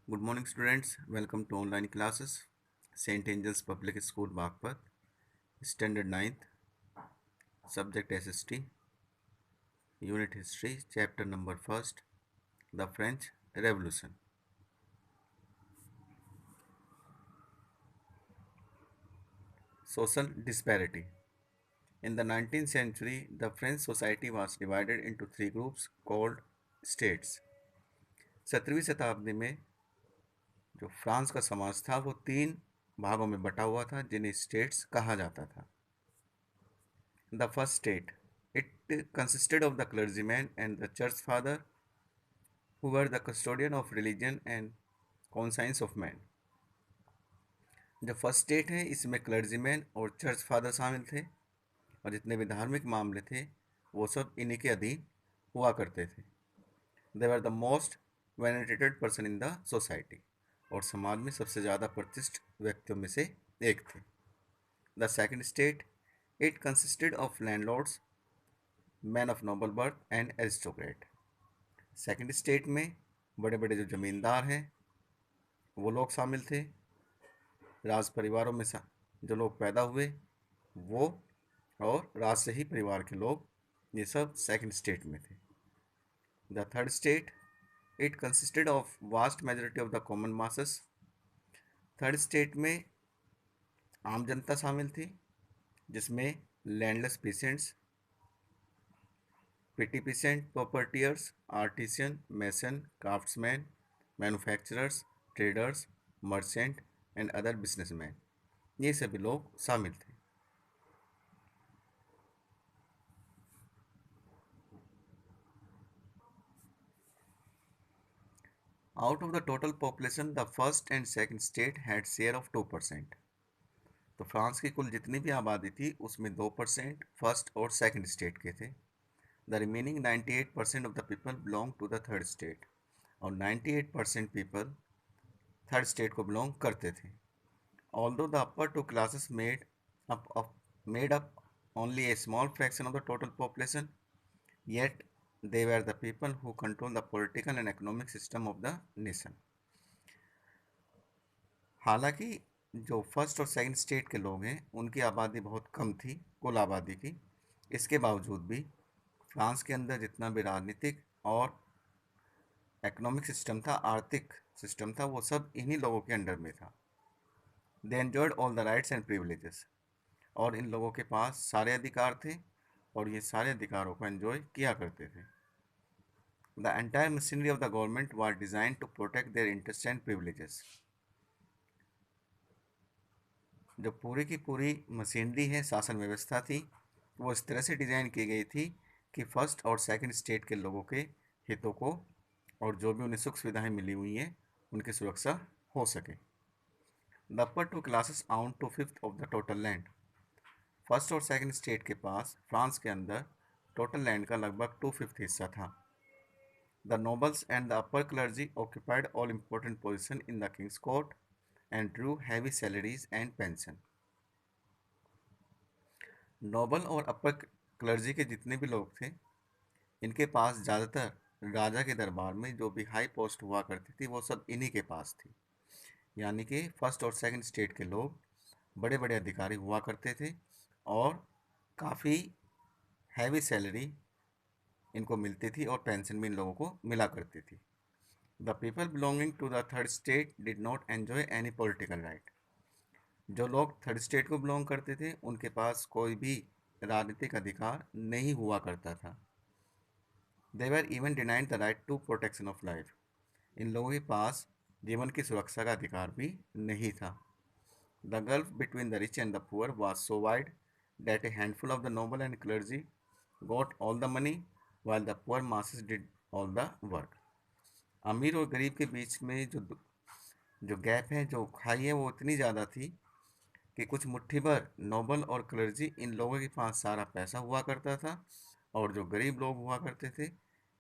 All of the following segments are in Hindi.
Good morning, students. Welcome to online classes. St. Angel's Public School, Bagpat, Standard Ninth, Subject SST, Unit History, Chapter number 1st, The French Revolution. Social disparity. In the 19th century, the French society was divided into three groups called states. 17वीं शताब्दी में जो फ्रांस का समाज था वो तीन भागों में बटा हुआ था जिन्हें स्टेट्स कहा जाता था. The first state. It consisted of the clergyman and the church father who were the custodian of religion and conscience of man. जो फर्स्ट स्टेट है इसमें क्लर्जीमैन और चर्च फादर शामिल थे और जितने भी धार्मिक मामले थे वो सब इन्हीं के अधीन हुआ करते थे. They were the most venerated person in the society और समाज में सबसे ज़्यादा प्रतिष्ठित व्यक्तियों में से एक थे. The second state. It consisted of landlords, man of noble birth and aristocrat. Second state में बड़े बड़े जो ज़मींदार हैं वो लोग शामिल थे. राज परिवारों में जो लोग पैदा हुए वो और राज से ही परिवार के लोग, ये सब सेकंड स्टेट में थे. The third state. It consisted of vast majority of the common masses. Third state में आम जनता शामिल थी जिसमें landless peasants, petty peasant, proprietors, artisan, mason, craftsman, manufacturers, traders, merchant and other businessman, ये सभी लोग शामिल थे. Out of the total population, the first and second state had share of 2%. तो फ्रांस की कुल जितनी भी आबादी थी उसमें 2% फर्स्ट और सेकंड स्टेट के थे. The remaining 98% of the people belong to the third state और 98% पीपल थर्ड स्टेट को बिलोंग करते थे. Although the upper two classes made up only a small fraction of the total population, yet they were the people who control the political and economic system of the nation. हालांकि जो फर्स्ट और सेकंड स्टेट के लोग हैं उनकी आबादी बहुत कम थी कुल आबादी की, इसके बावजूद भी फ्रांस के अंदर जितना भी राजनीतिक और इकोनॉमिक सिस्टम था, आर्थिक सिस्टम था, वो सब इन्हीं लोगों के अंडर में था. They enjoyed all the rights and privileges और इन लोगों के पास सारे अधिकार थे और ये सारे अधिकारों को एंजॉय किया करते थे. The entire machinery of the government was design to protect their interest and privileges. जो पूरी की पूरी मशीनरी है, शासन व्यवस्था थी, वो इस तरह से डिज़ाइन की गई थी कि फर्स्ट और सेकंड स्टेट के लोगों के हितों को और जो भी उन्हें सुख सुविधाएं मिली हुई हैं उनकी सुरक्षा हो सके. The upper two classes own two fifth of the total land. First और सेकंड स्टेट के पास फ्रांस के अंदर टोटल लैंड का लगभग 2/5 हिस्सा था. The nobles and the upper clergy occupied all important position in the king's court and drew heavy salaries and pension. Noble और अपर क्लर्जी के जितने भी लोग थे इनके पास ज़्यादातर राजा के दरबार में जो भी हाई पोस्ट हुआ करती थी वो सब इन्हीं के पास थी. यानी कि फर्स्ट और सेकंड स्टेट के लोग बड़े बड़े अधिकारी हुआ करते थे और काफ़ी हैवी सैलरी इनको मिलती थी और पेंशन भी इन लोगों को मिला करती थी. The people belonging to the third state did not enjoy any political right. जो लोग थर्ड स्टेट को बिलोंग करते थे उनके पास कोई भी राजनीतिक अधिकार नहीं हुआ करता था. They were even denied the right to protection of life. इन लोगों के पास जीवन की सुरक्षा का अधिकार भी नहीं था. The gulf between the rich and the poor was so wide that a handful of the noble and clergy got all the money while the poor masses did all the work. अमीर और गरीब के बीच में जो गैप है, जो खाई है, वो इतनी ज़्यादा थी कि कुछ मुट्ठी भर नोबल और क्लर्जी इन लोगों के पास सारा पैसा हुआ करता था और जो गरीब लोग हुआ करते थे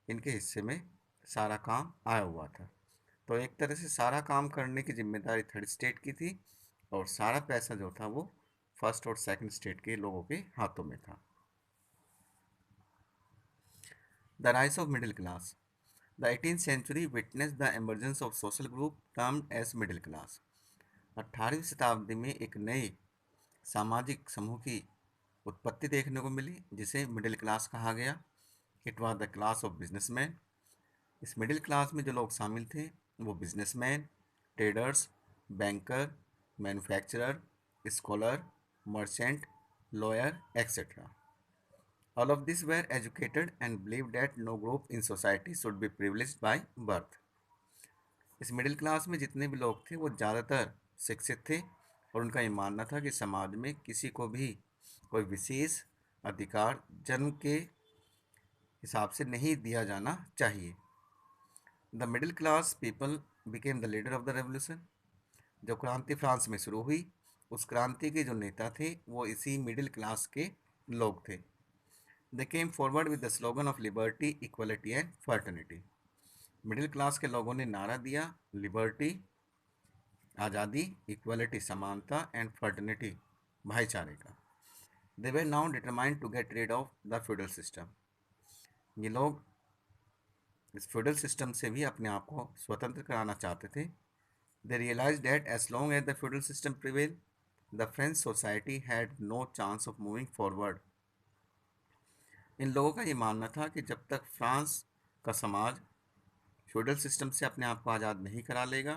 इनके हिस्से में सारा काम आया हुआ था. तो एक तरह से सारा काम करने की जिम्मेदारी थर्ड स्टेट की थी और सारा पैसा जो था वो फर्स्ट और सेकंड स्टेट के लोगों के हाथों में था. The rise of middle class. The 18th century witness the emergence of social group termed as middle class. 18वीं शताब्दी में एक नए सामाजिक समूह की उत्पत्ति देखने को मिली जिसे मिडिल क्लास कहा गया। It was the class of businessman. इस मिडिल क्लास में जो लोग शामिल थे वो businessman, traders, banker, manufacturer, scholar, merchant, lawyer, etcetera. All of these were educated and believed that no group in society should be privileged by birth. इस मिडिल क्लास में जितने भी लोग थे वो ज़्यादातर शिक्षित थे और उनका ये मानना था कि समाज में किसी को भी कोई विशेष अधिकार जन्म के हिसाब से नहीं दिया जाना चाहिए। The middle class people became the leader of the revolution. जो क्रांति फ्रांस में शुरू हुई उस क्रांति के जो नेता थे वो इसी मिडिल क्लास के लोग थे। They came forward with the slogan of liberty, equality and fraternity. Middle class के लोगों ने नारा दिया लिबर्टी आज़ादी, इक्वलिटी समानता एंड फर्टर्निटी भाईचारे का। They were now determined to get rid of the feudal system. ये लोग इस फ्यूडल सिस्टम से भी अपने आप को स्वतंत्र कराना चाहते थे। They realise that as long as the feudal system prevail the French society had no chance of moving forward. इन लोगों का ये मानना था कि जब तक फ्रांस का समाज फ्यूडल सिस्टम से अपने आप को आज़ाद नहीं करा लेगा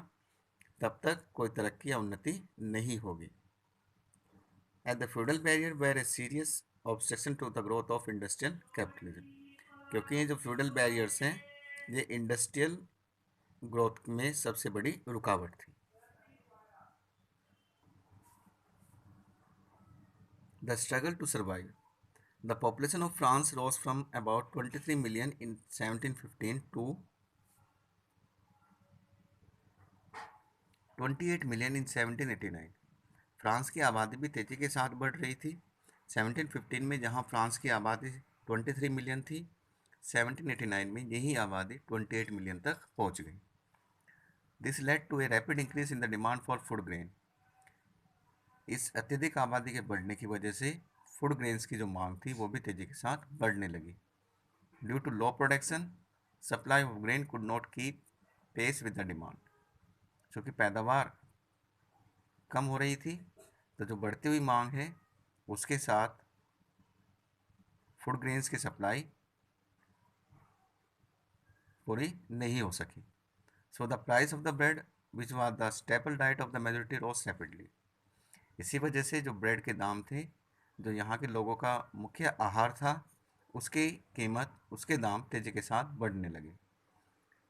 तब तक कोई तरक्की या उन्नति नहीं होगी। At the feudal barrier were a serious obstruction to the growth of industrial capitalism. क्योंकि ये जो फ्यूडल बैरियर्स हैं ये इंडस्ट्रियल ग्रोथ में सबसे बड़ी रुकावट थी। The struggle to survive. The population of France rose from about 23 million in 1715 to 28 million in 1789। France की आबादी भी तेज़ी के साथ बढ़ रही थी। 1715 में जहां फ्रांस की आबादी 23 मिलियन थी, 1789 में यही आबादी 28 मिलियन तक पहुंच गई। This led to a rapid increase in the demand for food grain. इस अत्यधिक आबादी के बढ़ने की वजह से फूड ग्रेन्स की जो मांग थी वो भी तेज़ी के साथ बढ़ने लगी। Due to low production supply of grain could not keep pace with the demand. चूँकि पैदावार कम हो रही थी तो जो बढ़ती हुई मांग है उसके साथ फूड ग्रेन्स की सप्लाई पूरी नहीं हो सकी। So the price of the bread which was the staple diet of the majority rose rapidly. इसी वजह से जो ब्रेड के दाम थे, जो यहाँ के लोगों का मुख्य आहार था, उसकी कीमत, उसके दाम तेज़ी के साथ बढ़ने लगे।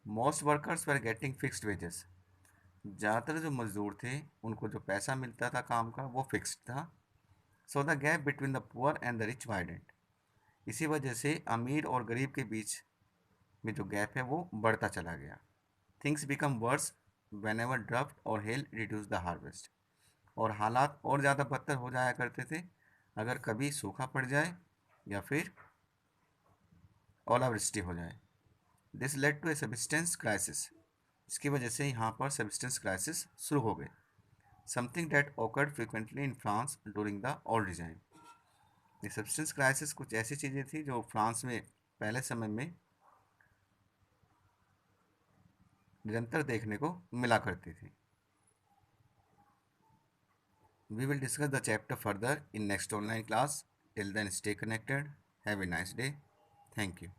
Most workers were getting fixed wages. ज़्यादातर जो मजदूर थे उनको जो पैसा मिलता था काम का वो फिक्स्ड था। So the gap between the poor and the rich widened. इसी वजह से अमीर और गरीब के बीच में जो गैप है वो बढ़ता चला गया। Things become verse when ever draft और हेल रिड्यूस द हार्वेस्ट। और हालात और ज़्यादा बदतर हो जाया करते थे अगर कभी सूखा पड़ जाए या फिर ओलावृष्टि हो जाए। This led to a subsistence crisis. इसकी वजह से यहाँ पर सब्सिस्टेंस क्राइसिस शुरू हो गए। Something that occurred frequently in France during the old regime. ये सब्सिस्टेंस क्राइसिस कुछ ऐसी चीज़ें थी जो फ्रांस में पहले समय में निरंतर देखने को मिला करती थी। We will discuss the chapter further in next online class. Till then, stay connected. Have a nice day. Thank you.